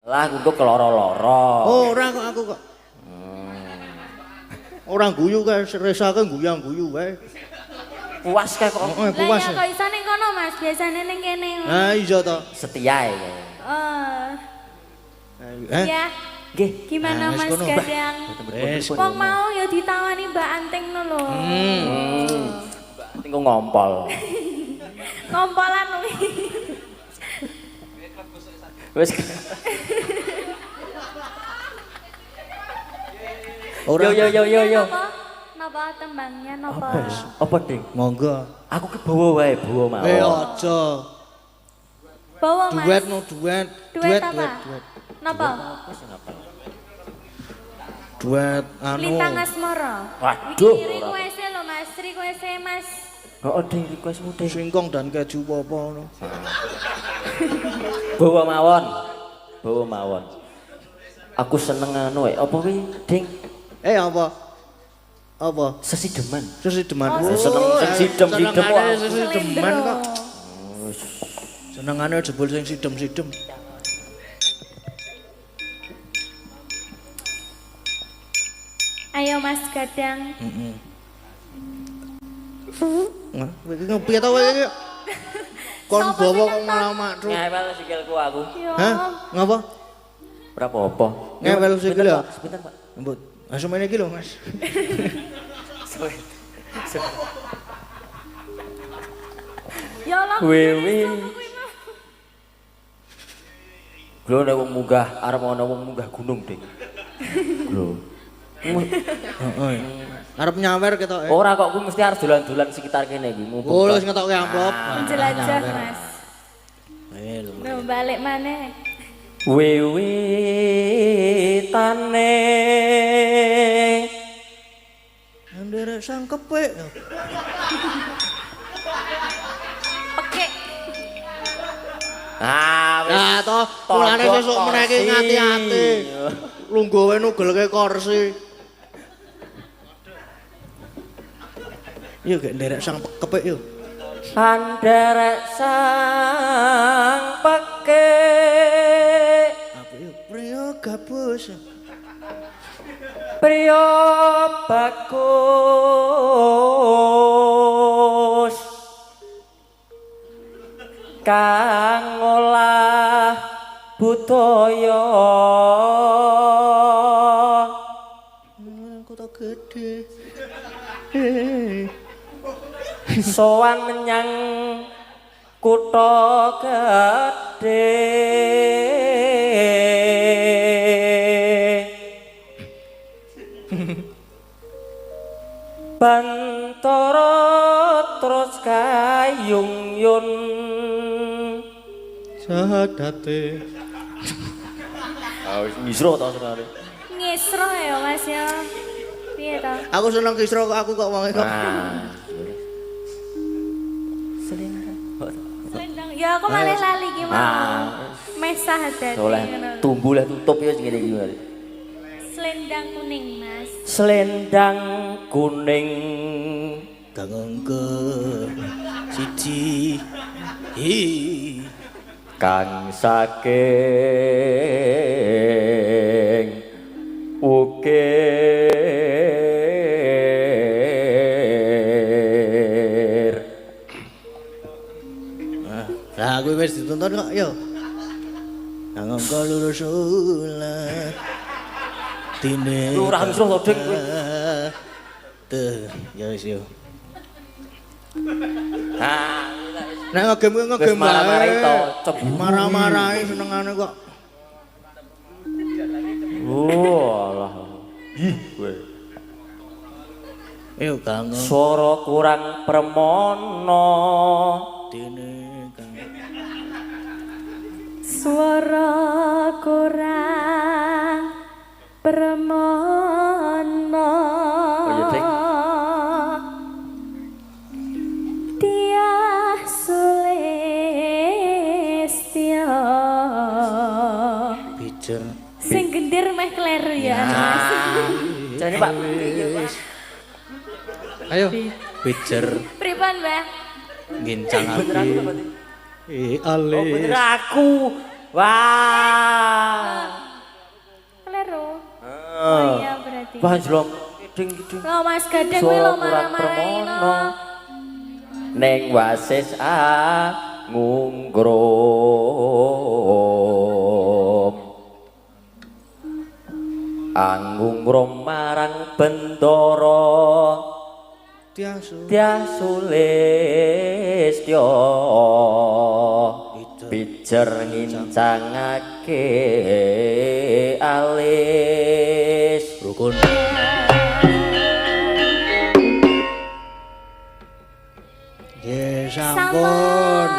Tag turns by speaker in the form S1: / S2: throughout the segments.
S1: Lah aku keloro-loro.
S2: Ora kok aku kok. Orang guyu kae resake guyang-guyu wae.
S1: Puas kae kok.
S2: Puas.
S3: Lah ya kok iso ning kono Mas, biasane ning kene.
S2: Ha iya to.
S1: Setia ya.
S3: Ya.
S1: Nggih.
S3: Gimana Mas Gadang? Wong mau ya ditawani Mbak Anting no lho.
S1: Mbak Anting kok ngompol.
S3: Ngompolan kuwi.
S1: Wis. Yo.
S3: Napa tembangnya napa?
S1: Apa Ding?
S2: Monggo.
S1: Aku ki bawa wae, bawa mau.
S2: Aja.
S3: Bawa Mas.
S2: Duet no duet.
S3: Duet apa? Napa?
S2: Duet anu.
S3: Lintang Asmara.
S1: Waduh.
S3: Iki request lho Mas, request Mas.
S1: Oh, Ding requestmu Ding.
S2: Singkong dan keju apa ngono.
S1: Bawa mawon. Aku seneng anu apa kuwi, Ding?
S2: Apa? Apa?
S1: Sesideman.
S2: Sesideman.
S1: Seneng sing sidem-sidem wae.
S2: Sesideman kok. Senengane jebul sing sidem-sidem.
S3: Ayo Mas Gadang.
S2: Nah, iki ngopi ta kowe iki? Kon bawa kok malah makru.
S1: Ngewel sikilku aku.
S2: Hah? Ngapa?
S1: Berapa apa?
S2: Ngewel sikil ya?
S1: Sebentar, Pak.
S2: Mbut. Langsung main iki lho, Mas.
S3: Ya Allah.
S1: Wewe. Lho nek wong munggah arep ana wong munggah gunung, Ding. Lho.
S2: Heeh. Arep nyawer ketok.
S1: Ora kok kuwi mesti harus dolan-dolan sekitar kene iki.
S2: Oh, wis ngetokke amplop.
S3: Menjelajah Mas.
S2: Lho.
S3: Mau balik maneh.
S1: Wewe tane
S2: Ndere sang kepek.
S3: Pekek.
S1: Wis
S2: toh mulane sesuk meneh iki ngati-ati. Lungguhe nugelke kursi. Yo gek nderek sang kepek yo.
S1: Anderek sang pekek
S2: Apa yo priya gabus.
S1: priya bagus kang olah budaya
S2: Kota gede.
S1: sowan menyang kutha gedhe Bantara terus kayung yun
S2: Sadate.
S1: wis ngisro ta sekali.
S3: Ngisro ya Mas ya. Piye to?
S2: Aku seneng kisro kok aku kok wong kok.
S3: Selendang. Ya aku malah lali ki mau. Mesah dadi
S1: Oleh
S3: ngono.
S1: tumbuh lah tutup ya ngene iki.
S3: Selendang kuning Mas.
S1: Selendang kuning
S2: Kangengke siji. Hi.
S1: kang saking ukir.
S2: Lah kuwi wis ditonton kok yo. Kangengke lurus ulat. Dine.
S1: Lu ora harus to Dik kowe.
S2: Tuh, ya wis yo.
S1: Ha,
S2: Nek ngegame
S1: wis marah-marahi to, cebu.
S2: Marah-marahi senengane kok.
S1: Alah. Ih, kowe.
S2: Ayo Kang.
S1: Swara kurang premono.
S2: Dene Kang.
S3: Suara kurang permono.
S1: Oh iya, Dik.
S3: Dia Sulistya.
S2: Bijer.
S3: Sing gendir meh kleru ya. Mas.
S1: Jane Pak.
S2: Ayo. Bijer
S3: Pripun, Mbah?
S2: ngincang
S1: Beneran
S2: ati.
S1: apa, Dik?
S2: Ale.
S1: Oh bener aku. Wah.
S3: Keliru. Oh iya berarti.
S1: Wah, jelom kiding-kiding.
S3: Lo Mas Gadang kuwi lo marah-marahin lo.
S1: Neng wasis ngungrum angungrum marang bendara Tiasulistya pijer ngincangake alis
S2: rukun. Sampun,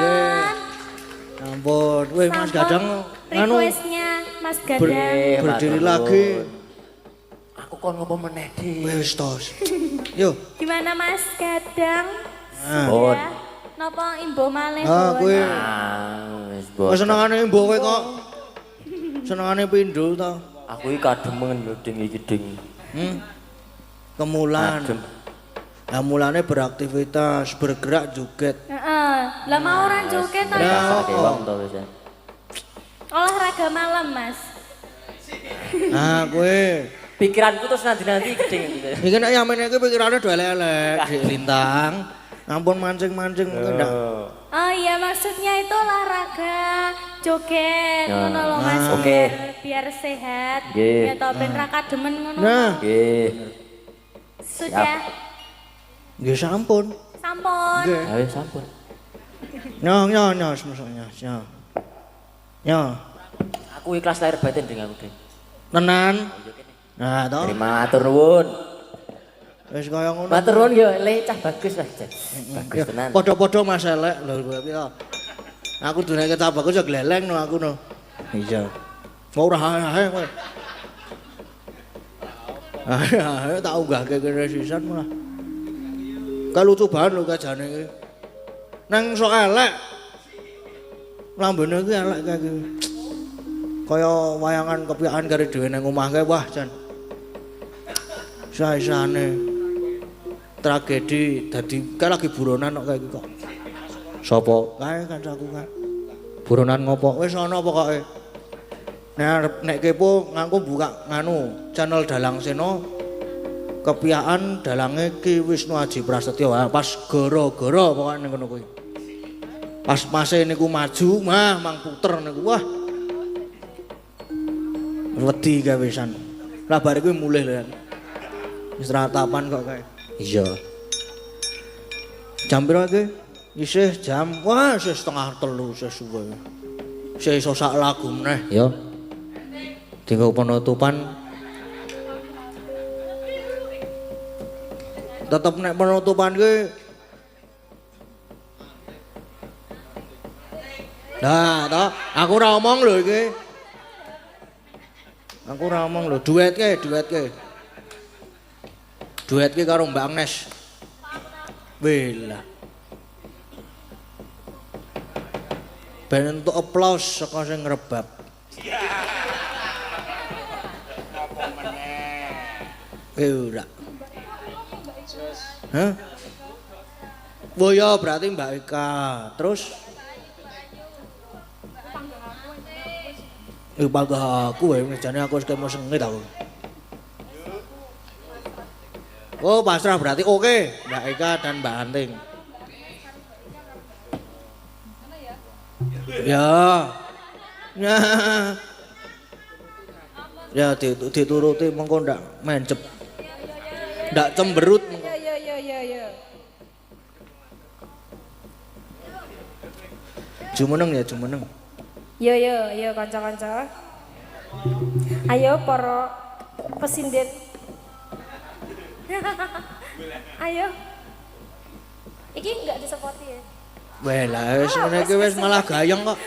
S2: sampun. Wih Mas Gadang,
S3: requestnya Mas Gadang.
S2: Berdiri lagi.
S1: Aku kon ngopo meneh di.
S2: Wis tos. Yo.
S3: Gimana Mas Gadang?
S1: Bon.
S3: Ya. Napa imbo malih?
S2: Kowe.
S1: Wis bon.
S2: Wis senengane mbok kowe kok. Senengane pindho to.
S1: Aku iki kademen lho ding iki ding.
S2: Kemulan.
S1: Adem.
S2: Lah mulane beraktivitas, bergerak joget.
S3: Heeh. Lah mau ora joget to?
S1: Oke, wong to wis.
S3: Olahraga malam, Mas.
S2: Ah, kowe.
S1: Pikiranku terus nanti-nanti gedeng.
S2: Iki nek yamene iki pikirane do elek-elek, Dik Lintang. Ampun mancing-mancing ndak.
S3: Oh iya, maksudnya itu olahraga joget ngono lho, Mas.
S1: Oke.
S3: Biar sehat.
S1: Nggih.
S3: Ya to ben ra kademen ngono.
S2: Nah,
S1: Nggih.
S3: Sudah.
S2: nggih sampun.
S3: Sampun.
S2: Nggih.
S1: Ayo sampun.
S2: Nyo, semuanya. Nyo.
S1: Aku ikhlas lahir batin dengan aku, Ding.
S2: Tenan. Nah, toh.
S1: Terima matur nuwun.
S2: Wis kaya ngono.
S1: Matur nuwun yo, le cah bagus lah, Cak. Bagus tenan.
S2: Padha-padha Mas elek lho kowe ya. Aku duneke tak bagus ya gleleng no aku no. Iya. Ora hae kowe. Ah, tak unggahke kene sisan malah. Kalucu banget lho kajane iki. Nang sok elek. Lambene iki elek kae iki. Kaya wayangan kepiakan karo dhewe nang omah kae wah jan. Saisane tragedi dadi kae lagi buronan kok kae iki kok. Sopo? Kae kancaku kae. Buronan ngopo? Wis ana pokoke. Nek kepo nganggo buka nganu channel Dalang Seno kepiakan dalange Ki Wisnu Aji Prasetyo. Pas gara-gara pokoke ning ngono kuwi. Pas mase niku maju mah mang puter niku wah. Wedi kae wisan. Lah bare kuwi mulih lho. Wis ratapan kok kae. Iya. Jam piro iki? Isih jam wah isih setengah 3 isih suwe. Isih iso sak lagu meneh ya. Tinggal penutupan. Tetep nek penutupan ki. Nah, toh aku ora omong lho iki. Aku ora omong lho, duet ke. Duet ki karo Mbak Agnes. Bela. Ben entuk aplaus saka sing ngrebab. Ora. Hah? Oh ya berarti Mbak Eka. Terus panggah aku jane aku wis kemo sengit aku. Oh, pasrah berarti oke, Mbak Eka dan Mbak Anting. Ya. Ya dituruti mengko ndak mencep. Ndak cemberut.
S3: Ya.
S2: Jumeneng ya, jumeneng.
S3: Yo kanca-kanca. Ayo para pesindet. Ayo. Iki enggak disepoti ya.
S2: Weh lah wis ngene iki wis malah gayeng kok.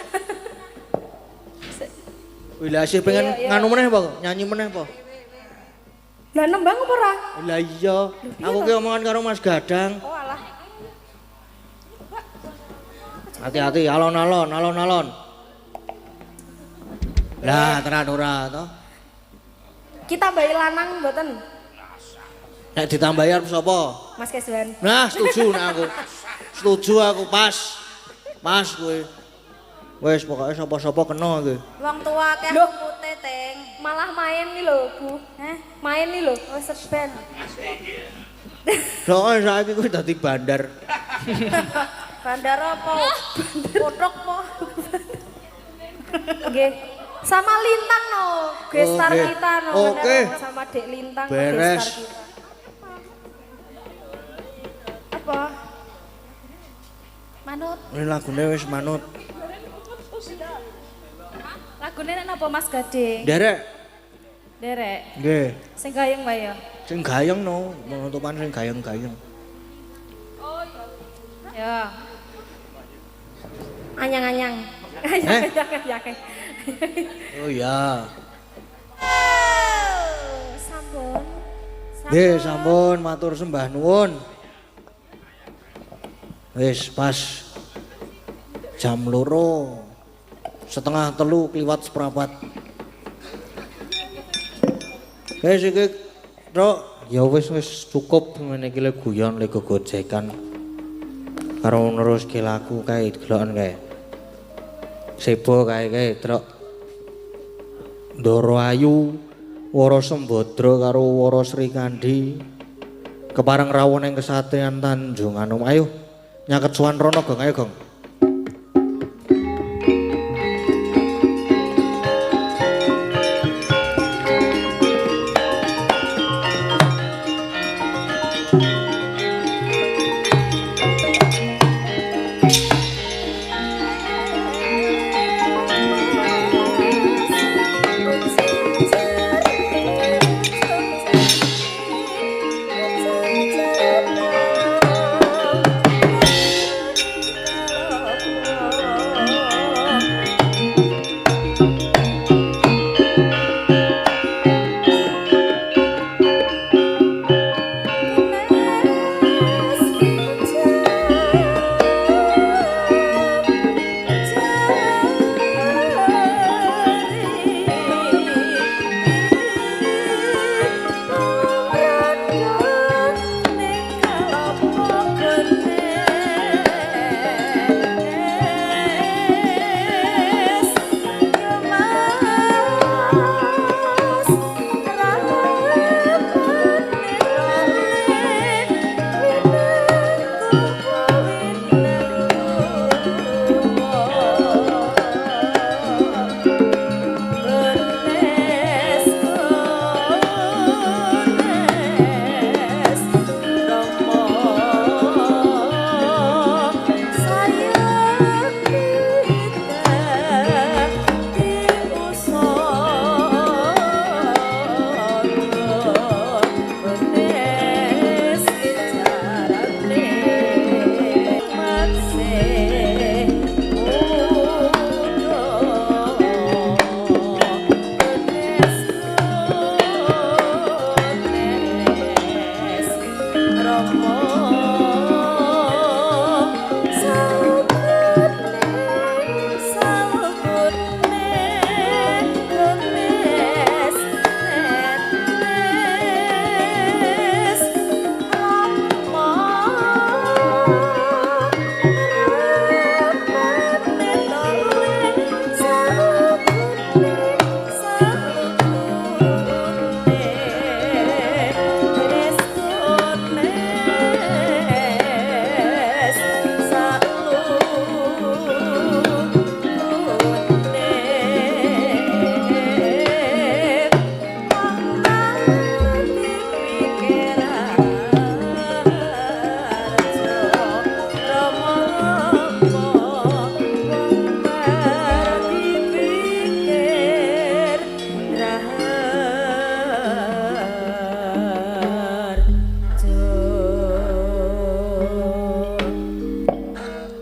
S2: Wila sih pengen nganu meneh apa? Nyanyi meneh apa?
S3: Lah nembang apa ora?
S2: Lah iya, aku ki omongan karo Mas Gadang.
S3: Oh alah.
S2: Hati-hati alon-alon. Lah tenan ora to?
S3: Kita bayi lanang mboten.
S2: Nek ditambahi arep sapa?
S3: Mas Keswan.
S2: Nah, setuju nek aku. Setuju aku pas. Mas kowe. Wis pokoke sapa-sapa kena iki.
S3: Wong tua akeh putih, Ting.
S4: Malah main nih lho, Bu.
S3: Heh,
S4: Main nih lho.
S3: wis seben.
S2: Soale saiki kuwi dadi bandar.
S3: Bandar apa? Potok po.
S4: Nggih. Sama Lintang no, gestar
S2: Oke.
S4: kita no.
S2: Oke.
S4: Sama Dek Lintang
S2: Beres.
S4: gestar kita. Apa?
S3: Manut.
S2: Ini lagune wis manut.
S3: Lagune nek napa Mas Gading?
S2: Derek.
S3: Derek.
S2: Nggih.
S3: Sing gayeng wae ya.
S2: Sing gayeng no, penutupan sing gayeng-gayeng.
S3: Ya.
S4: Anyang-anyang.
S2: Eh?
S4: Anyang-anyang.
S2: Oh iya.
S3: Sampun.
S2: Nggih, sampun matur sembah nuwun. Wis pas jam 2:30 kliwat seprapat. Wis iki, Truk, ya wis cukup ngene iki le guyon le gogojekan. Karo neruske laku kae deloken kae. Sebo kae Truk. Ndoro Ayu, Wara Sembadra karo Wara Srikandhi kepareng rawuh ing kesatrian Tanjung Anom. Ayo nyaket suwan rono Gong, ayo Gong.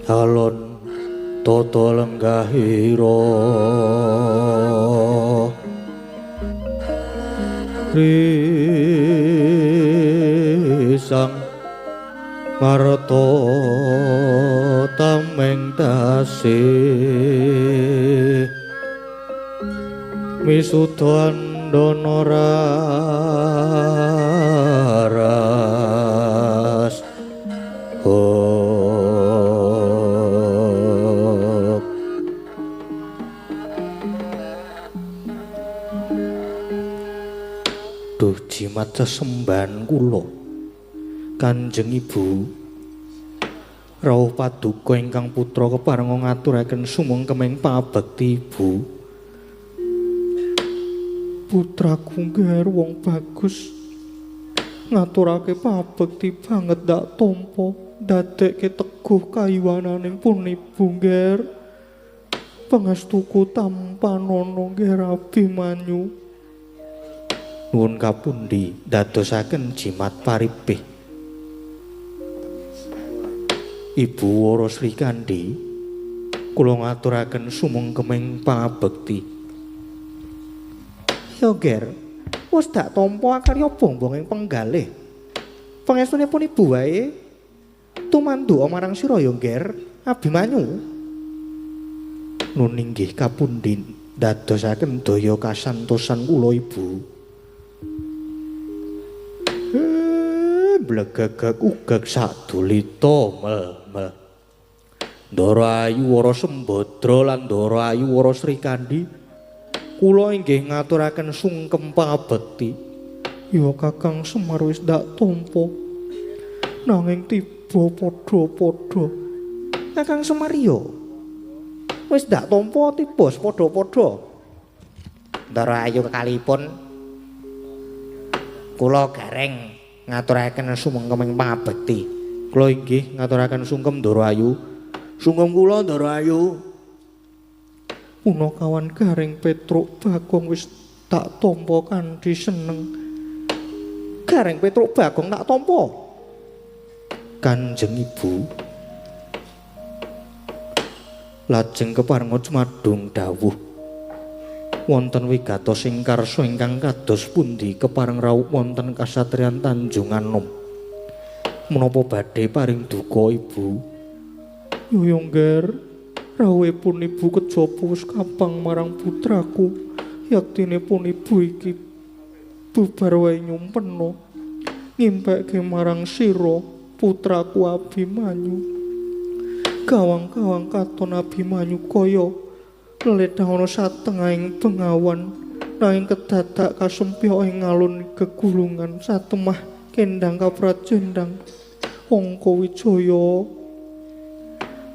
S2: Alon Toto Lenggahira Risang Marta Tameng tasih Misudan donoraras sesembahan kula Kanjeng Ibu rawuh paduka ingkang putra keparenga ngaturaken sumengkeming pabekti Ibu putraku ngger wong bagus ngaturake pabekti banget dak tampa dadekke teguh kayiwananing pun Ibu ngger pangestuku tampanana ngger Abimanyu nuwun kapundi dadosaken jimat paribih Ibu Wara Srikandhi kula ngaturaken sumengkeming pangabekti ya ger wis dak tampa akarya bongbong ing penggalih pangestunipun Ibu wae tumanduka marang sira ya ger Abimanyu nun inggih kapundi dadosaken daya kasantosan kula Ibu blegagak ugag sadulita mel Ndara Ayu Wara Sembadra lan Ndara Ayu Wara Srikandhi kula inggih ngaturaken sungkem pangabekti ya Kakang Semar wis dak tampa nanging tiba padha-padha Kakang Semar ya wis dak tampa tiba padha-padha Ndara Ayu kekalipun kula gareng ngaturaken sumengkeming pangabekti kula inggih ngaturaken sungkem Ndara Ayu sungkem kula Ndara Ayu punakawan garing Petruk Bagong wis tak tampa kanthi seneng garing Petruk Bagong tak tampa Kanjeng Ibu lajeng keparenga cumadung dawuh wonten wigatos ing karsa ingkang kados pundi kepareng rawuh wonten kasatriyan Tanjungan Nom menapa badhe paring duka Ibu Yuyongger rawuhipun Ibu kejaba wis kapang marang putraku yaktinipun Ibu iki bubar wae nyumpena ngimpekke marang sira putraku Abimanyu gawang-gawang katon Abimanyu kaya ledah ana satengahing bengawan nanging kedadak kasempya ing alun gegulungan satemah kendang kaprajendang Angka Wijaya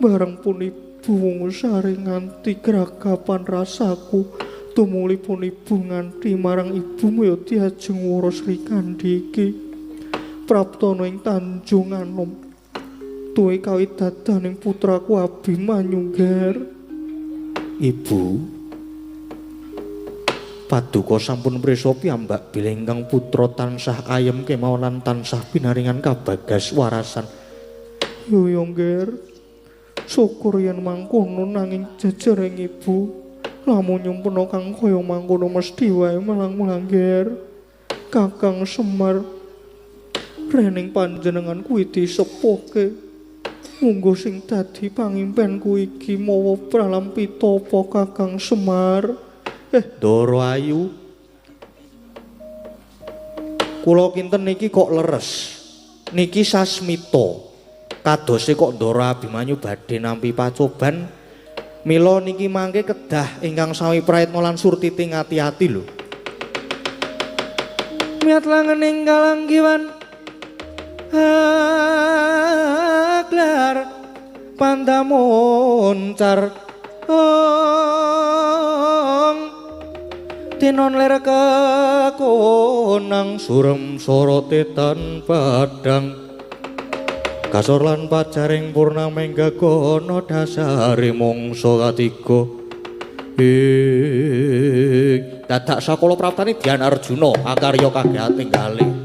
S2: bareng pun Ibu sari nganti gragapan rasaku tumulipun Ibu nganti marang Ibumu ya Diajeng Wara Srikandhi iki praptana ing Tanjungan Nom tuwi kawidadaning putraku Abimanyu ger Ibu paduka sampun prisa piyambak bilih ingkang putra tansah ayem kemawon lan tansah pinaringan kabagas warasan Yuyongger syukur yen mangkono nanging jejering Ibu lamun nyumpena kang kaya mangkono mesti wae melang-melang ger Kakang Semar rening panjenengan kuwi disepuhke munggo sing dadi pangimpenku iki mawa pralampita apa Kakang Semar Ndara Ayu kula kinten niki kok leres niki sasmita kadose kok Ndara Abimanyu badhe nampi pacoban mila niki mangke kedah ingkang sami praitna lan surtiti ngati-ati lho miat langening kalanggiwan aklar pandamoncar tinon ler kakonang surem sorote tan padang kasor lan pacaring purnameng gagono dasare mongso katiga dadak sakala praptane Dyan Arjuna akarya kagiating kalih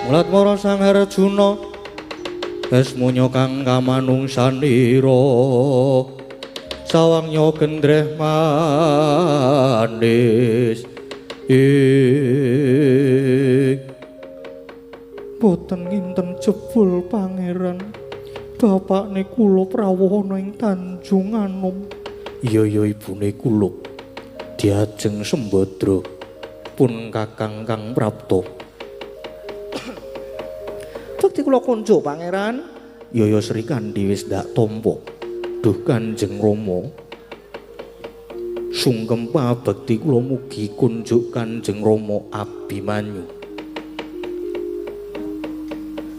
S2: Mulat mara Sang Harjuna Esmunya kang kamanungsanira sawangnya gendreh manis boten nginten jebul pangeran bapakne kula prawana ing Tanjung Anom. Iya ibune kula Diajeng Sembadra pun kakang kang prapta. Bekti kula kunjuk pangeran Yaya Sri Kandi wis ndak tampa. Duh Kanjeng Rama sungkem pabekti kula mugi kunjuk Kanjeng Rama Abimanyu.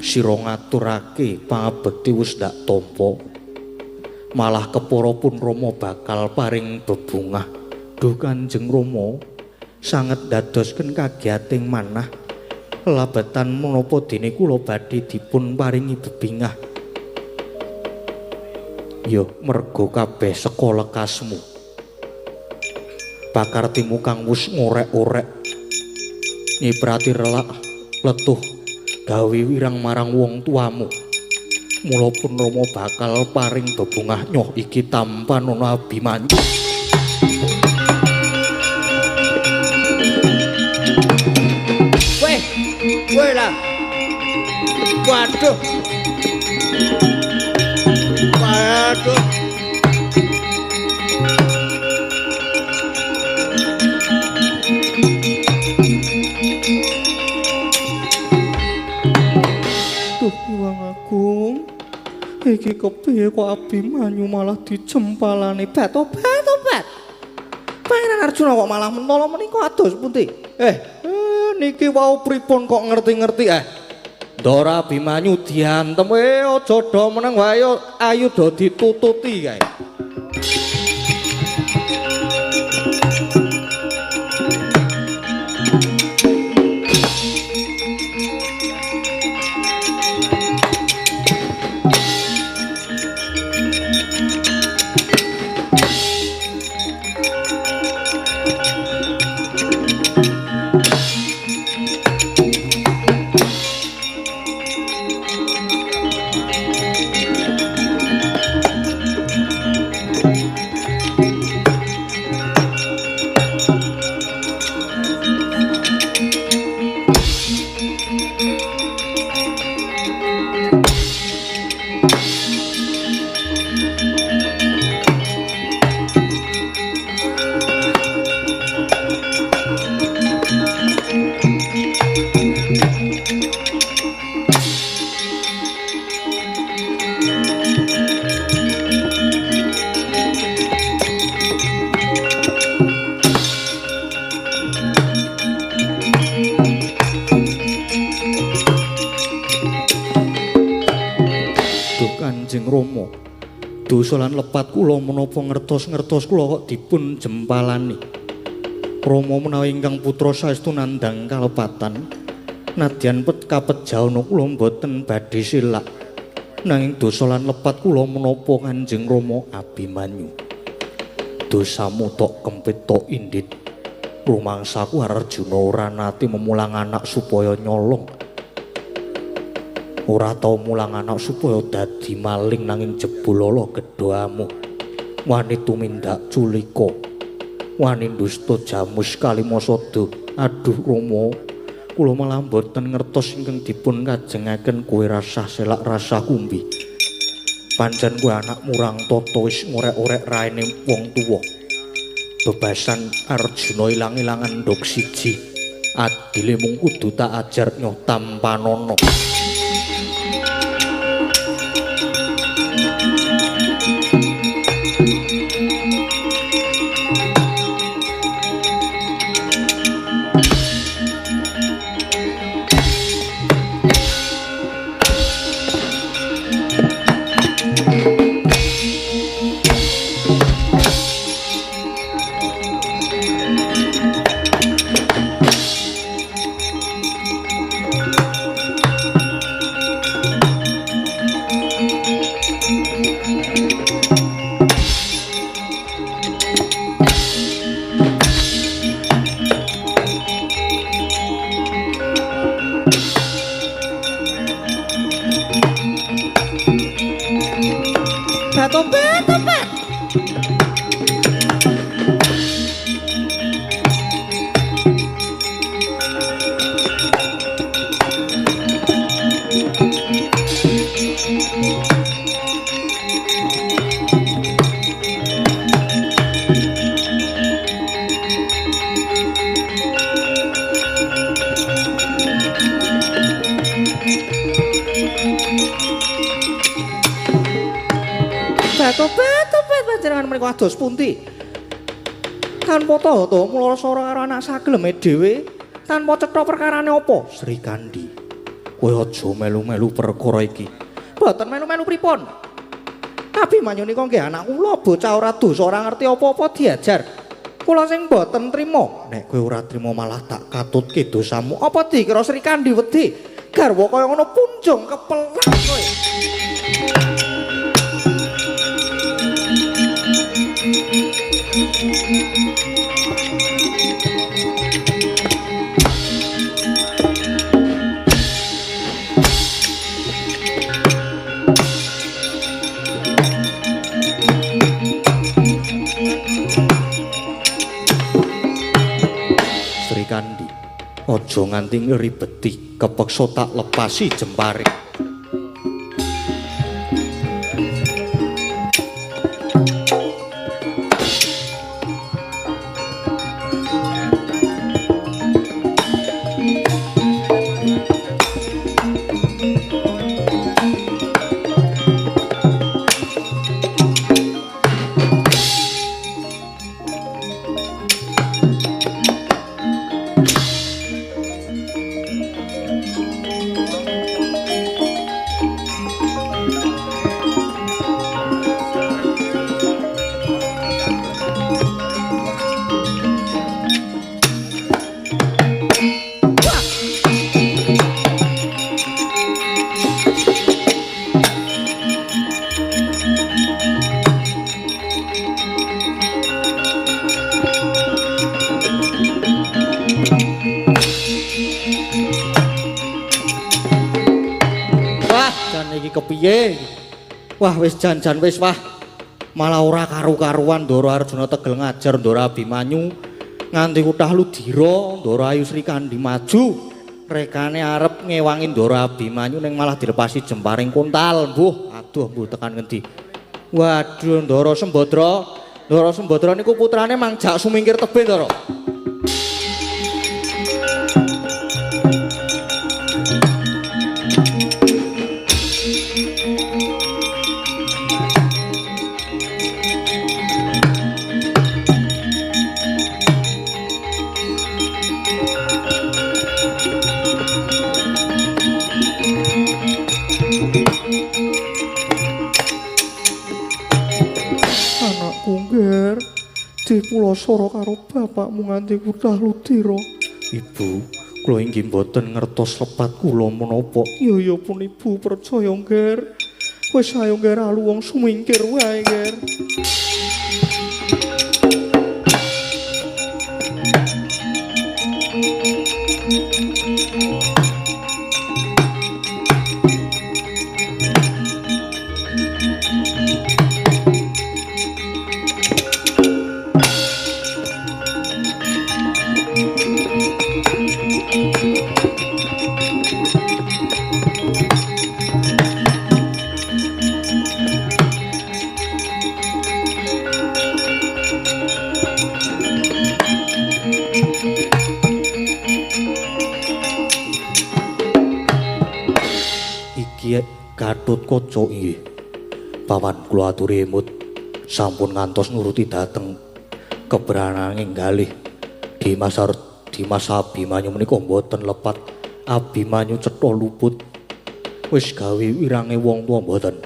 S2: Sira ngaturake pabekti wis ndak tampa. Malah kepara pun Rama bakal paring bebungah. Duh Kanjeng Rama sanget dadosken kagiyating manah labatan menapa dene kula badhe dipun paringi bebingah. Ya merga kabeh saka lekasmu. Pakartimu kang wis ngorek-orek nyiprati relak letuh gawe wirang marang wong tuamu. Mula pun Rama bakal paring bebungah nyoh iki tanpa Nona Abimanyu. Weh lah. Waduh. Waduh. Duh Hyang Agung. Iki kepiye kok Abimanyu malah dijempalane bat-obat. Pangeran Arjuna kok malah mentolo menika ados pundi? Niki wau pripun kok ngerti-ngerti Ndara Abimanyu diantem aja do meneng wae ayu do ditututi kae. Rama dosa lan lepat kula menapa ngertos-ngertos kula kok dipun jempalani. Rama menawi ingkang putra saestu nandhang kalepatan nadyan kapejawana kula boten badhe silak nanging dosa lan lepat kula menapa Kanjeng Rama Abimanyu. Dosamu tok kempit tok indit rumangsaku Arjuna ora nate memulang anak supaya nyolong. Ora tau mulang anak supaya dadi maling nanging jebul gedhoamu. Wani tumindak culika. Wani dusta jamus kalimasada. Aduh Rama, kula malah boten ngertos ingkang dipun kajengaken kowe rasah selak rasah kumbi. Pancen kowe anak murang tata wis ngorek-orek raine wong tuwa. Bebasan Arjuna ilang-ilangan ndok siji. Adile mung kudu tak ajar nyoh tampanana. Topet, topet. Topet panjenengan menika ados pundi? Tanpa tata mula sora karo anak sageleme dhewe, tanpa cetha perkarane apa? Sri Kandi. Kowe aja melu-melu perkara iki. Boten melu-melu pripun? Abimanyu nika nggih anak kula, bocah ora dosa, ora ngerti apa-apa diajar. Kula sing boten trima. Nek kowe ora trima malah tak katutke dosamu. Apa dikira Sri Kandi wedi? Garwa kaya ngono punjung kepelang kowe. Sri Kandi, aja nganti ngribeti, kepeksa tak lepasi jempare. Kepiye? Wah wis jan-jan wis wah. Malah ora karu-karuan Ndara Arjuna tegel ngajar Ndara Abimanyu nganti kutah ludira Ndara Ayu Sri Kandi maju. Rekane arep ngewangi Ndara Abimanyu ning malah dilepasi jemparing kuntal. Mbuh, aduh mbuh tekan ngendi. Waduh Ndara Sembadra. Ndara Sembadra niku putrane mang jak sumingkir tebih Ndara. Pulasara karo bapakmu nganti kutah ludira. Ibu, kula inggih mboten ngertos lepat kula menapa. Ya pun Ibu percaya, Ngger. Wis ayo Ngger alu wong sumingkir wae, Ngger. Gatotkaca inggih. Pawan kula aturi emut sampun ngantos nuruti dhateng keberanane ngalih Dimas Abimanyu menika mboten lepat. Abimanyu cetha luput. Wis gawe wirange wong tuwa mboten.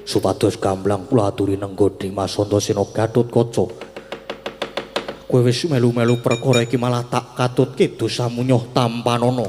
S2: Supados gamblang kula aturi nenggo Dimas Antasena Gatotkaca. Kowe wis melu-melu perkara iki malah tak katutke dosamu nyoh tampanana.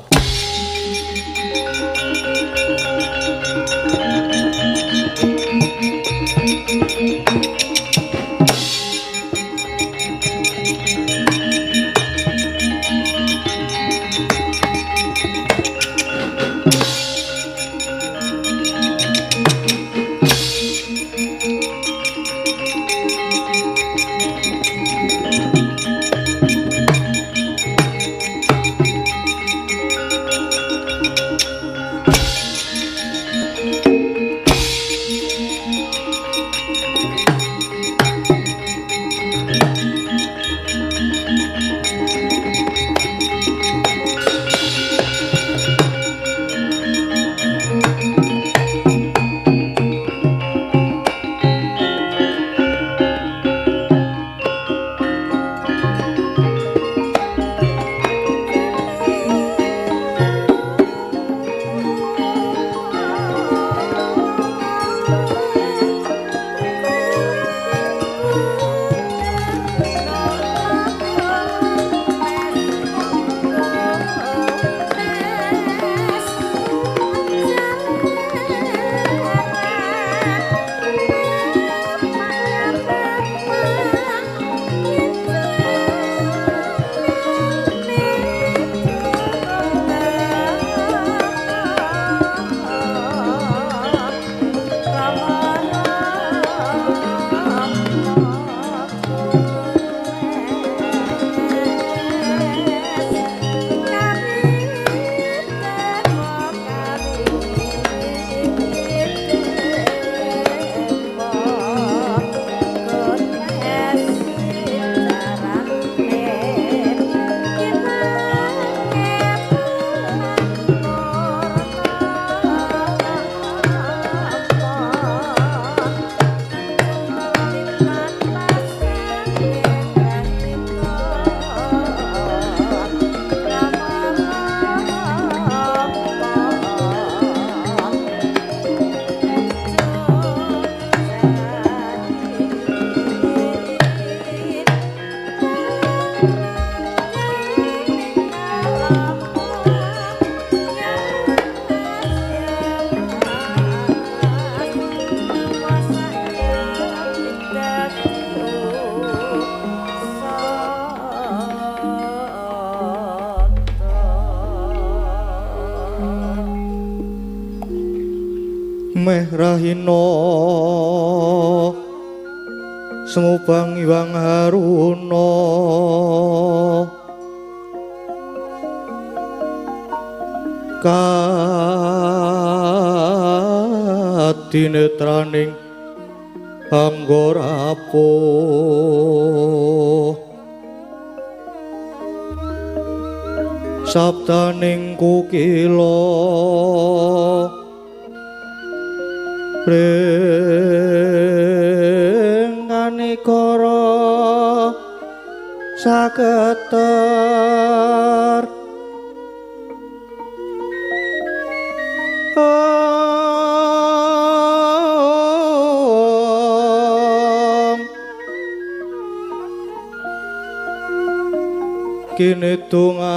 S2: meh rahina semubang iwang haruna kadinetraning anggorapuh sabdaning kukila Pringkanikara saketer kini tunganing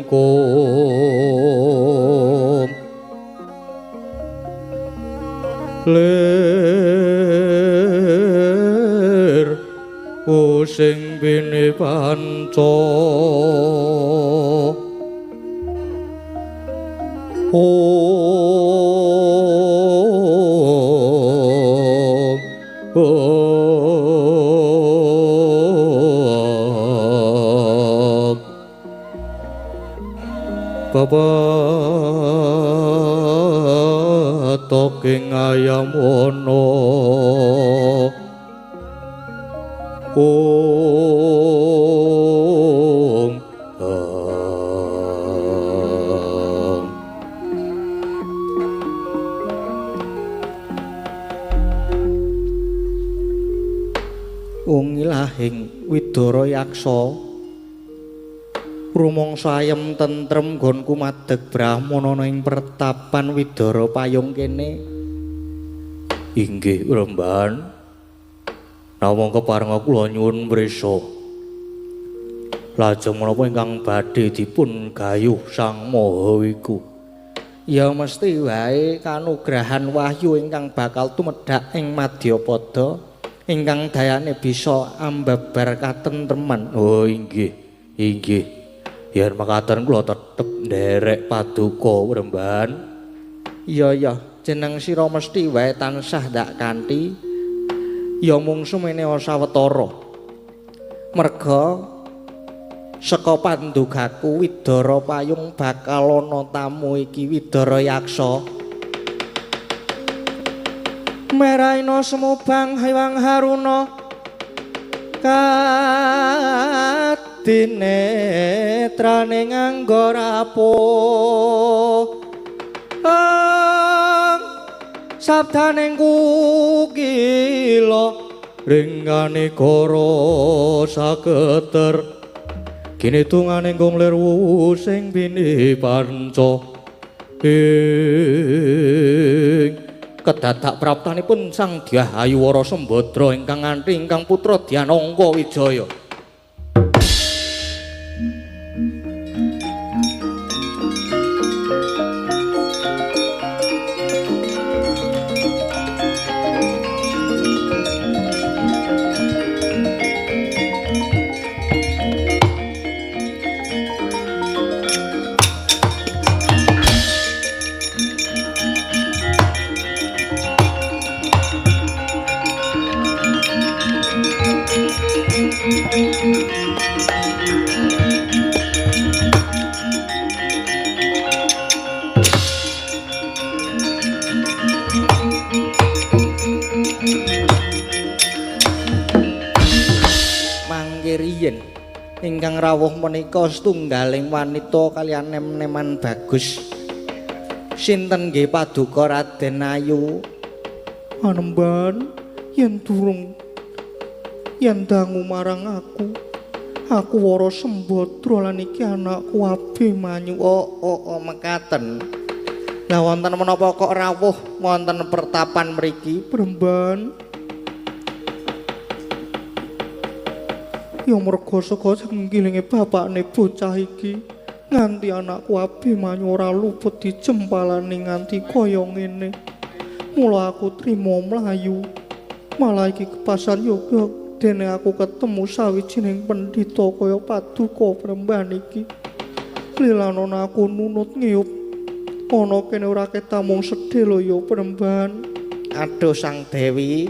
S2: kum lir using bini panca Toking ayam ono Ilahing Widara Yaksa rumangsa ayem tentrem nggonku madeg brahmana ing pertapan Widara Payung kene. Inggih Remban, namung keparenga kula nyuwun mrisa. Lajeng menapa ingkang badhe dipun gayuh Sang Maha iku? Ya mesti wae kanugrahan wahyu ingkang bakal tumedhak ing Madyapada ingkang dayane bisa ambabar katentreman. Oh inggih, inggih. Yen makaten kula tetep nderek paduka Remban. Iya, jeneng sira mesti wae tansah ndak kanthi ya mung sumene sawetara. Merga saka pandugaku Widara Payung bakal ana tamu iki Widara Yaksa. Meraina semubang hiwang haruna kadinetraning anggorapuh sabdaning kukila Pringkanikara saketer kini tunganing gongler sing bini panca kedadak praptanipun Sang Dyah Ayuwara Sembadra ingkang ngantri ingkang putra Dyanangka Wijaya. Ingkang rawuh menika setunggaling wanita kaliyan nem-neman bagus. Sinten nggih paduka Raden Ayu? Panemban yen durung yen dangu marang aku Wara Sembadra lan iki anakku Abimanyu. Oh mekaten. Lah wonten menapa kok rawuh wonten pertapan mriki, Premban? Ya merga saka sengkilinge bapakne bocah iki nganti anakku Abimanyu ora luput dijempalane nganti kaya ngene. Mula aku trima mlayu. Malah iki kepasan yoga dene aku ketemu sawijining pendhita kaya paduka Premban iki. Lilanana aku nunut ngiyup ana kene ora ketamung sedhe lho ya Penemban. Aduh Sang Dewi,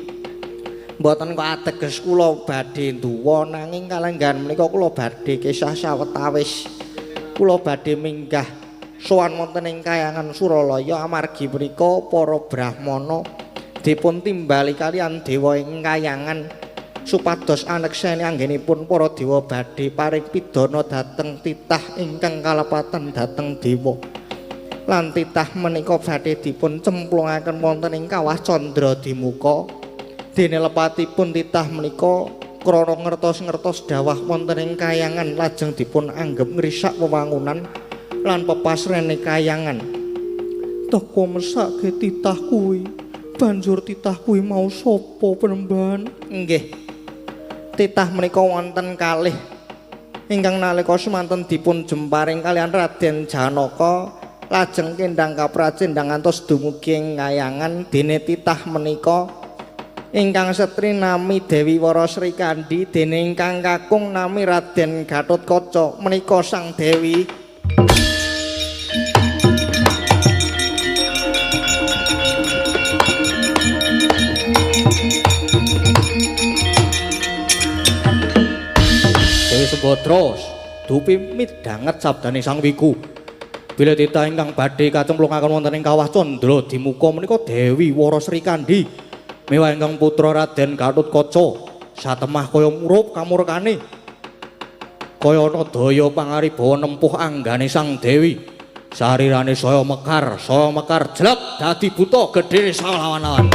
S2: mboten kok ateges kula badhe nduwa nanging kalenggan menika kula badhe kisah sawetawis. Kula badhe minggah sowan wonten ing Kahyangan Suralaya amargi menika para brahmana dipun timbali kalian dewa ing Kahyangan supados anekseni anggenipun para dewa badhe paring pidana dhateng titah ingkang kalepatan dhateng dewa. Lan titah menika badhe dipun cemplungaken wonten ing kawah Candra Dimuka. Dene lepatipun titah menika krana ngertos-ngertos dawah wonten ing Kahyangan lajeng dipun anggep ngrisak wewangunan lan pepasrene Kahyangan. Teka mesake titah kuwi. Banjur titah kuwi mau sapa Penemban? Nggih. Titah menika wonten kalih ingkang nalika semanten dipun jemparing kalian Raden Janaka lajeng kendhang kapracendhang ngantos dumugi ing Kahyangan. Dene titah menika ingkang setri nami Dewi Wara Sri Kandi dene ingkang kakung nami Raden Gatotkaca menika Sang Dewi. Dewi Sumbadra dupi midhanget sabdane Sang Wiku. Bila titah ingkang badhe kacemplungaken wonten ing kawah Candra Dimuka menika Dewi Wara Sri Kandi. Miwah ingkang putra Raden Gatotkaca satemah kaya murup kamurkane kaya ana daya pangaribawa nempuh anggane Sang Dewi sarirane saya mekar jelek dadi buta gedhe salawan-lawan.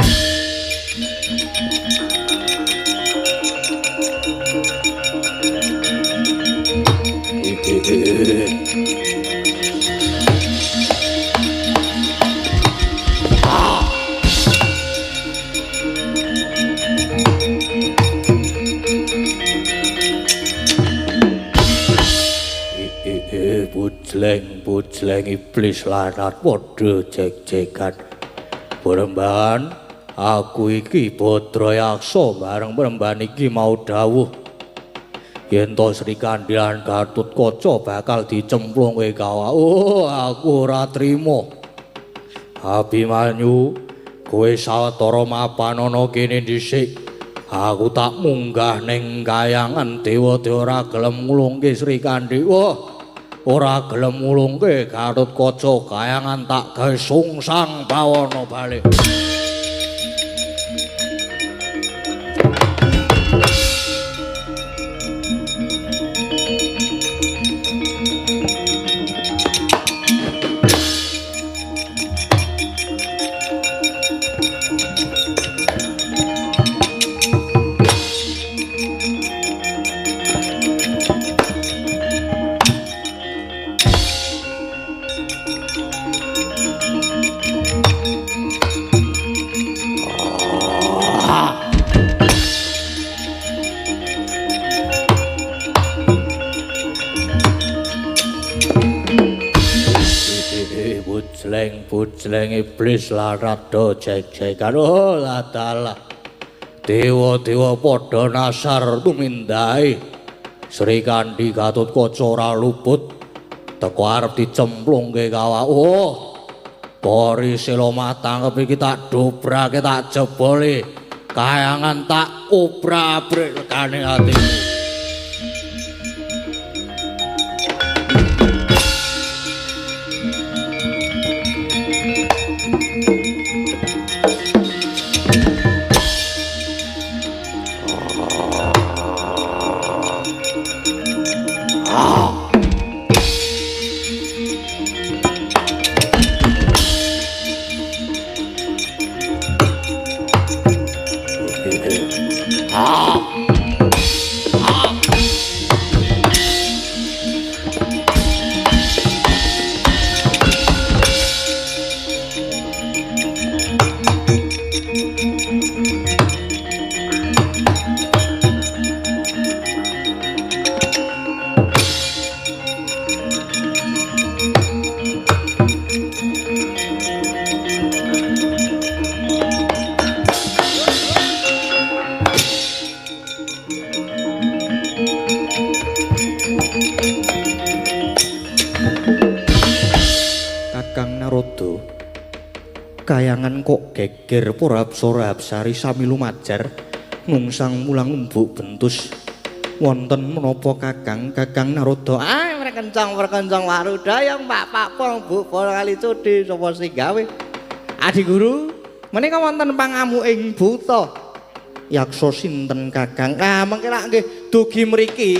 S2: Bujleng iblis lanat padha jek-jekan. Penemban, aku iki Badra Yaksa bareng Penemban iki mau dawuh yen to Sri Kandi lan Gatotkaca bakal dicemplung kowe kawah. Oh, aku ora trima. Abimanyu, kowe sawetara mapan ana kene dhisik. Aku tak munggah ning Kahyangan dewa-dewa ora gelem ngulungke Sri Kandi. Wah, ora gelem ngulungke Gatotkaca Kahyangan tak gawe sungsang bawana bali. Bujleng iblis larat do jek-jekan. Oh ladalah dewa-dewa padha nasar tumindai Sri Kandi Gatotkaca ora luput teko arep dicemplungke kawah. Oh Pori sila matangkep iki tak dobrake tak jebole Kahyangan tak obrak-abrik rekane atimu. kayangan kok geger para apsara apsari sami lumajar nungsang mulang umbuk bentus wonten menapa Kakang Narada kencang warudaya Pak Pong Bu para kali cudi sapa sing gawe Adi Guru menika wonten pangamu ing buta yaksa sinten Kakang mengke lak nggih dugi mriki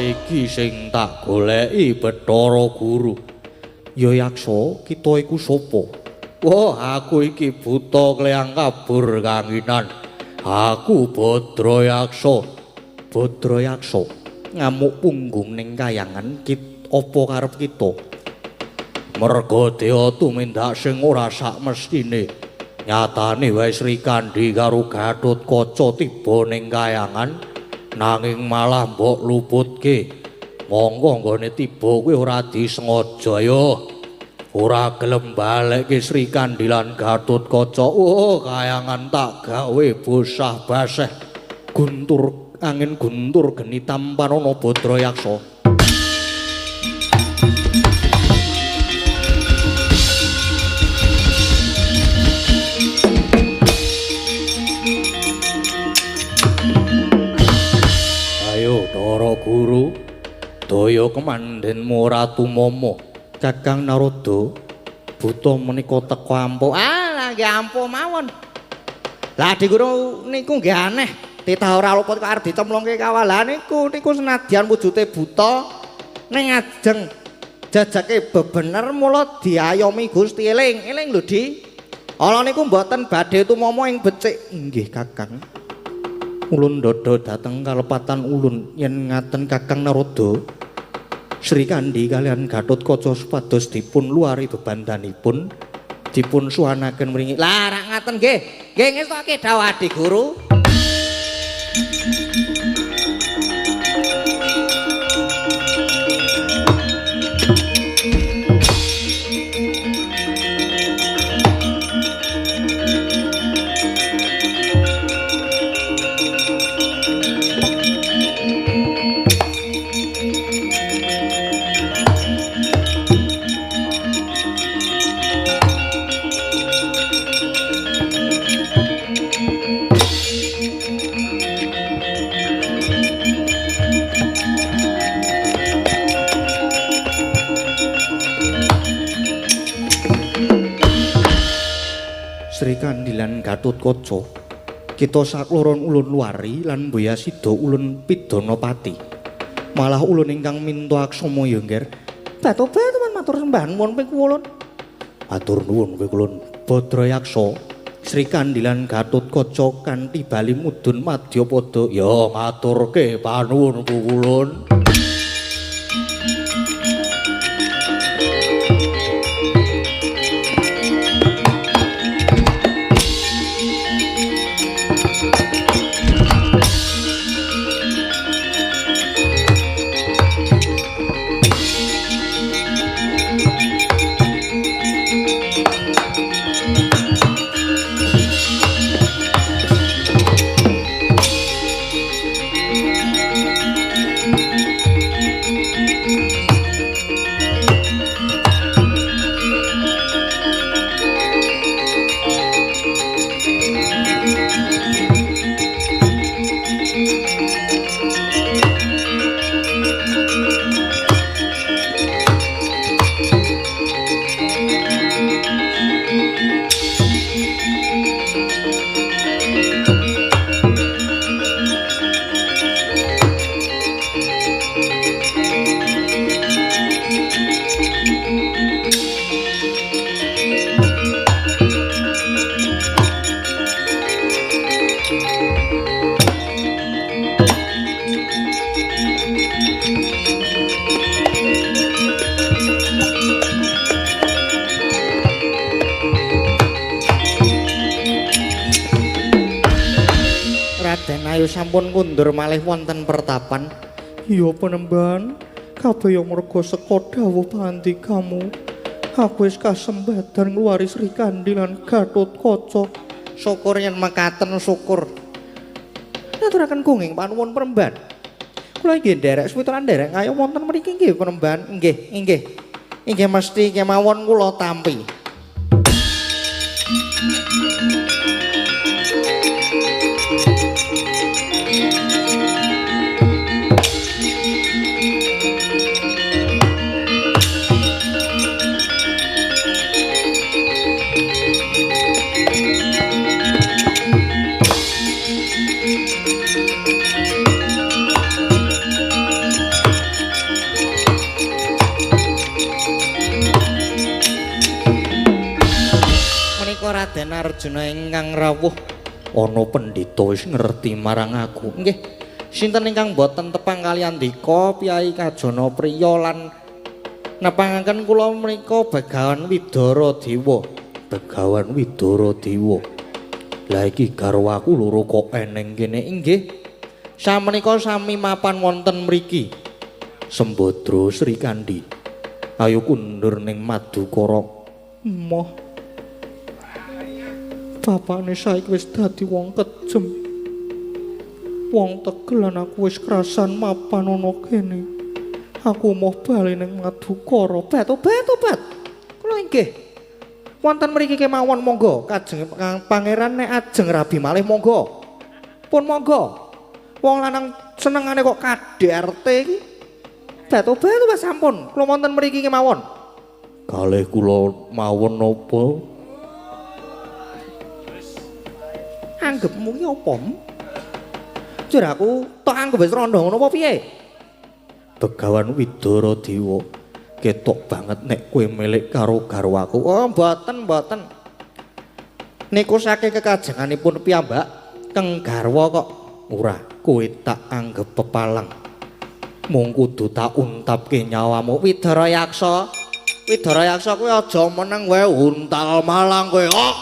S2: iki sing tak goleki Bathara Guru. Ya yaksa, kita iku sapa? Wah, aku iki buta kleyang kabur kanginan. Aku Badra Yaksa. Badra Yaksa. Ngamuk punggung ning kayangan apa karep kita? Merga dewa tumindak sing ora sak mestine. Nyatane wae Sri Kandi karo Gatotkaca tiba ning kayangan. Nanging malah mbok luputke monggo nggone tiba kuwi ora disengaja ya ora gelem balekke Sri Kandi lan Gatotkaca kayangan tak gawe bosah baseh guntur angin guntur geni tampanana Badra Yaksa. Para Guru daya kemandenmu Ratu Momo Kakang Narada buta menika teka ampuh nggih ampuh mawon lah Adi Guru niku nggih aneh titah ora luput kok arep dicemplungke kawalan niku senadyan wujude buta ning ajeng jajake bebener mula diayomi Gusti eling lho Di ala niku mboten badhe tumomo ing becik nggih Kakang ulun dodo dateng kalepatan ulun yen ngaten Kakang Narada Sri Kandi kalian Gatotkaca supados dipun luari bebandanipun dipun suwanaken mringi lah rak ngaten nggih ngestoke dawuh Adi Guru Sri Kandi lan Gatotkaca kita sakloron ulun luari lan Mboya Sida ulun Pidanapati malah ulun ingkang minta aksama ya nggih batoba teman matur sembah nuwun ping kulun matur nuwun ping kulun Badra Yaksa Sri Kandi lan Gatotkaca kanthi bali mudhun Madyapada ya maturke panuwun kulun Raden ayo sampun kundur malih wonten pertapan. Iya Panembahan, kabeh ya merga saka dawuh pandikamu. Aku wis kasembadan ngluwari Sri Kandi lan Gatotkaca. Syukur yen mekaten syukur. Ngaturaken gunging panuwun Peremban. Kula inggih nderek suwitolan nderek ngayo wonten mriki nggih Peremban. Inggih, inggih. Inggih mesti kemawon kula tampi. Raden Arjuna ingkang rawuh ana pendhita wis ngerti marang aku. Nggih, sinten ingkang boten tepang kaliyan dika Piyai Kajana Priya lan nepangaken kula menika Begawan Widara Dewa. Begawan Widara Dewa. Lah iki garwaku loro kok eneng kene inggih. Samenika sami mapan wonten mriki. Sembadra Sri Kandi. Ayo kundur ning Madukara. Moh bapane saiki wis dadi wong kejem. Wong tegelan aku wis krasan mapan ana kene. Aku mau bali ning Madukara. Bat. Kula inggih. Wonten mriki kemawon monggo kajeng pangeran nek ajeng rabi malih monggo. Pun monggo. Wong lanang senengane kok KDRT iki. Bat sampun. Kula wonten mriki kemawon. Kalih kula mawon napa? Anggepmu ki apa? Jur aku tok anggap wis randha ngono apa piye? Begawan Widara Dewa ketok banget nek kowe milik karo garwaku. Oh, mboten. Niku saking kekajenganipun piyambak keng garwa kok. Ora, kowe tak anggap pepalang. Mung kudu tak untapke nyawamu Widara Yaksa. Widara Yaksa kowe aja meneng wae untal malang kowe. Oh.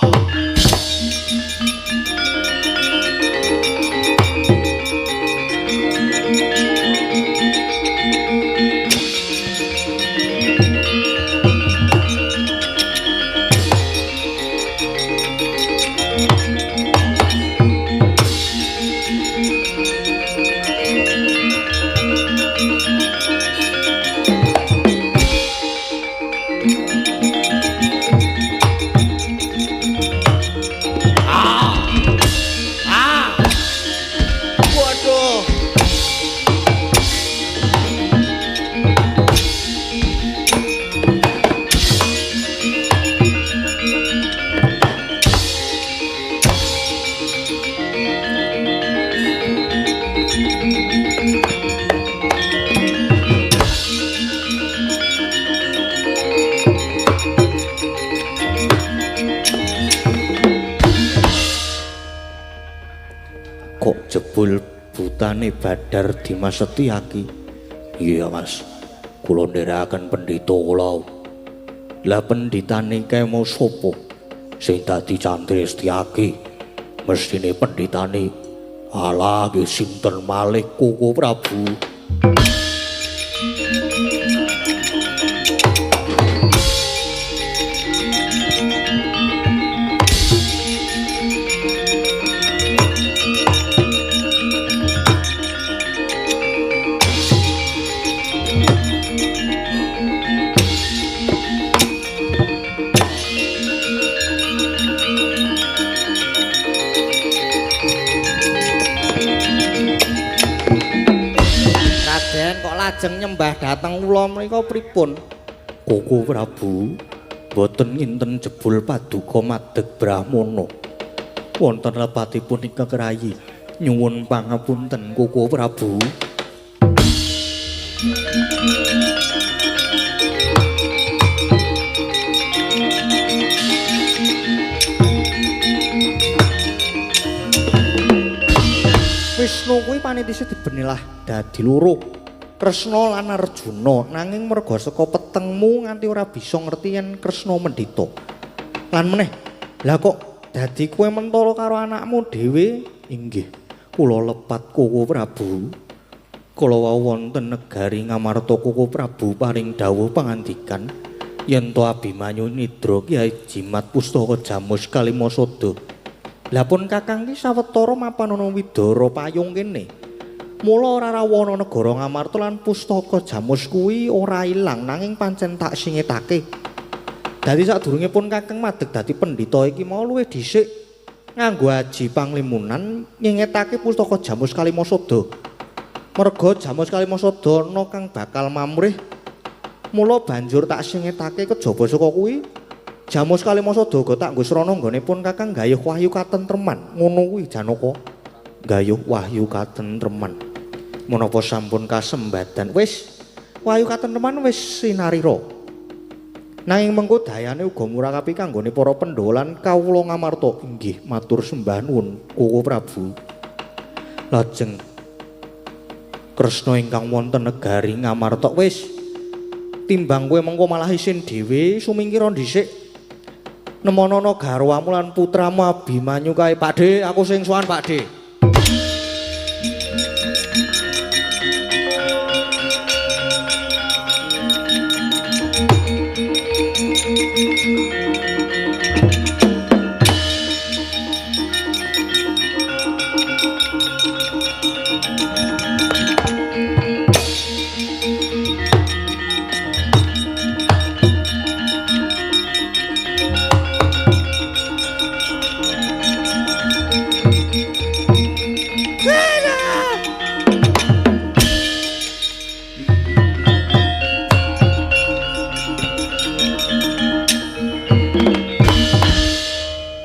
S2: Jebul butane Badar Dimas Setyaki. Iya Mas, kula nderekaken pendhita kula. Lah pendhitane kae mau sapa sing dadi Candra Setyaki? Mestine pendhitane alah nggih sinten malih Koko Prabu. Lajeng nyembah dhateng kula menika pripun? Koko Prabu boten nginten jebul paduka madeg Brahmana. Wonten lepatipun ingkang rayi. Nyuwun pangapunten Koko Prabu. Wisnu kuwi panitise dibenilah dadi loro. Kresna lan Arjuna nanging merga saka petengmu nganti ora bisa ngerti yen Kresna mendhita. Lan meneh, lah kok dadi kowe mentala karo anakmu dhewe? Inggih, kula lepat Koko Prabu. kala wau wonten negari Ngamarta Koko Prabu paring dawuh pangandikan yen to Abimanyu nidra Kyai Jimat Pustaka Jamus Kalimasada. Lah pun Kakang ki sawetara mapan ana Widara Payung kene. Mula ora rawana negara Ngamarta lan Pustaka Jamus kuwi ora ilang nanging pancen tak singetake. Dadi sadurunge pun Kakang madeg dadi pendhita iki mau luwih dhisik nganggo aji panglimunan nyengetake Pustaka Jamus Kalimasada. Merga Jamus Kalimasada ana kang bakal mamrih. Mula banjur tak singetake kejaba saka kuwi. Jamus Kalimasada uga tak nggo srana nggone pun Kakang gayuh wahyu katentreman. Ngono kuwi Janaka. Gayuh wahyu katentreman. Menapa sampun kasembadan wis wahyu katentreman wis sinarira. Nanging mengko dayane uga murakapi kanggone para Pandhawa lan kawula Ngamarta. Inggih matur sembah nuwun Koko Prabu. Lajeng Kresna ingkang wonten negari Ngamarta wis timbang kowe mengko malah isin dhewe sumingkira dhisik nemonono garwamu lan putramu Abimanyu kae Pakde aku sing sowan Pakde.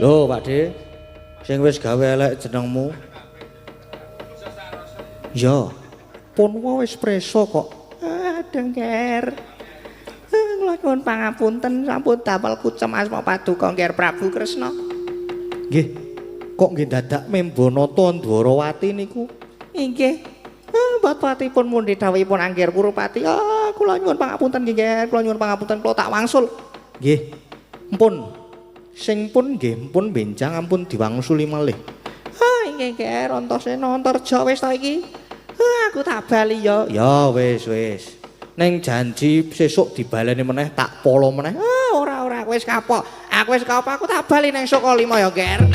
S2: Lho Pakde, sing wis gawe elek jenengmu. Ya, pun wis preso kok. Dengker. Kula nyuwun pangapunten sampun damel kucem asma paduka Ngger Prabu Kresna. Nggih. Kok nggih dadak Membanata Ndwarawati niku? Inggih. Bapakipun mundi dawuhipun Angger Purupati. Kula nyuwun pangapunten nggih, Ngger. Kula nyuwun pangapunten kula tak wangsul. Nggih. Mpun. Sing pun nggih pun benjang ampun diwangsuli malih. Inggih Nger Antasena Antarja wis ta iki. Aku tak bali ya. Ya wis. Ning janji sesuk dibaleni meneh tak polo meneh. Ora aku wis kapok. Aku tak bali ning Sukalima ya Nger.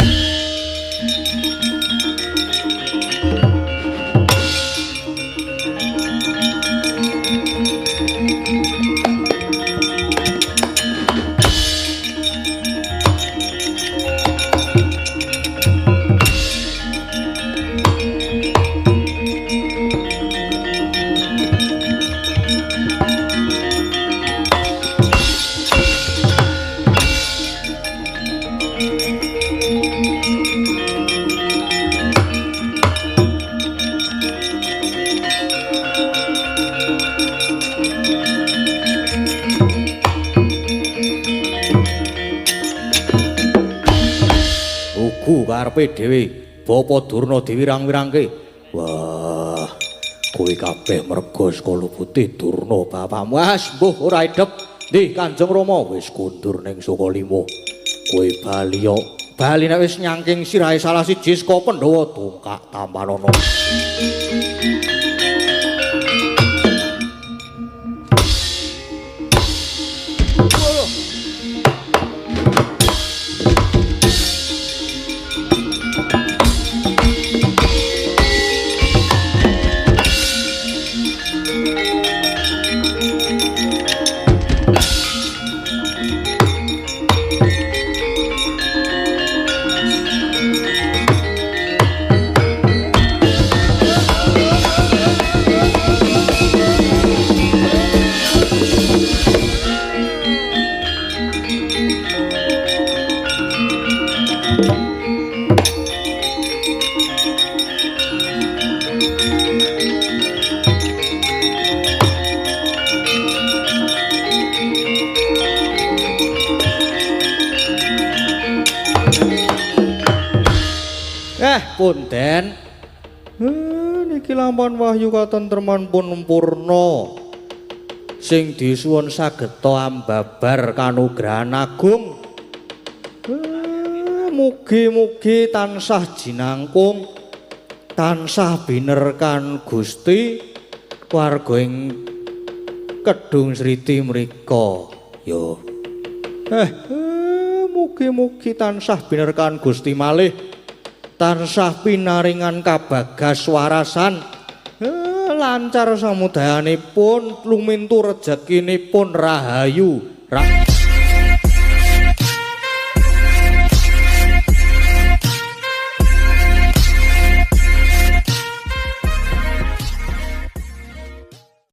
S2: Karepe dhewe Bapa Durna diwirang-wirangke. Wah, kowe kabeh merga saka lubuté Durna bapakmu. Mbuh ora edep. Ndi Kanjeng Rama wis kundur ning Sukalima. Kowe bali nek wis nyangking sirahe salah siji saka Pandhawa tungkak Tampanana. Punten. Niki lampun wahyu katentreman pun purna. Sing disuwun sageta ambabar kanugrahan agung. Mugi-mugi tansah jinangkung, tansah binerkan Gusti, warga ing Kedung Sriti mrika. Yo. Mugi-mugi tansah binerkan Gusti malih. Tansah pinaringan kabagas warasan. Lancar samudayanipun, lumintu rezekinipun rahayu.